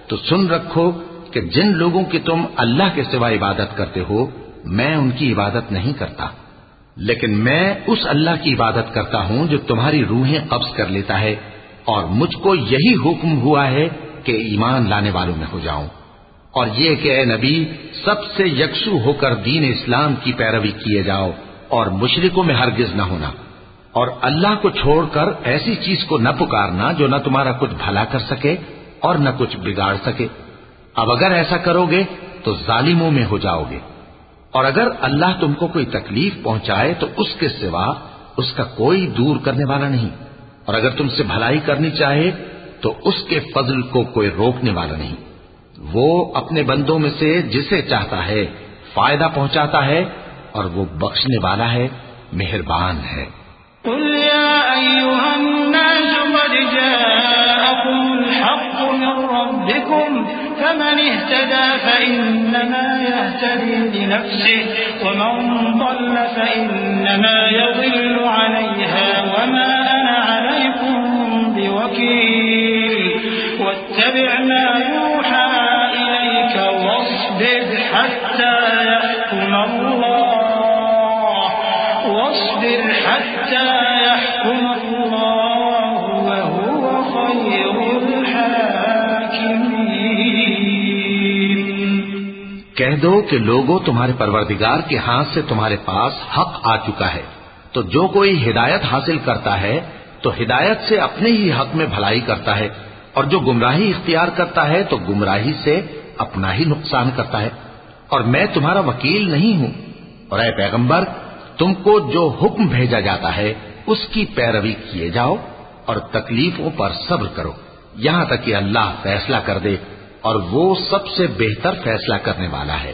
तो सुन रखो कि जिन लोगों की तुम अल्लाह के सिवा इबादत करते हो, मैं उनकी इबादत नहीं करता, लेकिन मैं उस अल्लाह की इबादत करता हूं जो तुम्हारी रूहें कब्ज कर लेता है, और मुझको यही हुक्म हुआ है कि ईमान लाने वालों में हो जाऊं। और ये कि ए नबी, सबसे यकसू होकर दीन इस्लाम की पैरवी किए जाओ और मुशरिकों में हरगिज न होना, और अल्लाह को छोड़कर ऐसी चीज को न पुकारना जो न तुम्हारा कुछ भला कर सके और न कुछ बिगाड़ सके। अब अगर ऐसा करोगे तो जालिमों में हो जाओगे, और अगर अल्लाह तुमको कोई तकलीफ पहुंचाए तो उसके सिवा उसका कोई दूर करने वाला नहीं, और अगर तुमसे भलाई करनी चाहे तो उसके फजल को कोई रोकने वाला नहीं। वो अपने बंदों में से जिसे चाहता है फायदा पहुंचाता है, और वो बख्शने वाला है, मेहरबान है। कुल या अय्युहन्नास क़द जाअकुमुल हक़्क़ु मिन रब्बिकुम फमन इह्तदा फइन्नमा यह्तदी लिनफ्सिहि वमन ضل फइन्नमा यज़िल्लु अलैहा वमा अना अलैकुम बिवकील वत्तबि' मा यूहा इलैक वस्बिर हत्ता यहकुम अल्लाह वहुव खैरुल हाकिमीन। कह दो कि लोगों, तुम्हारे परवरदिगार के हाथ से तुम्हारे पास हक आ चुका है, तो जो कोई हिदायत हासिल करता है तो हिदायत से अपने ही हक में भलाई करता है, और जो गुमराही इख्तियार करता है तो गुमराही से अपना ही नुकसान करता है, और मैं तुम्हारा वकील नहीं हूं। और ऐ पैगंबर, तुमको जो हुक्म भेजा जाता है उसकी पैरवी किए जाओ और तकलीफों पर सब्र करो, यहां तक कि अल्लाह फैसला कर दे, और वो सबसे बेहतर फैसला करने वाला है।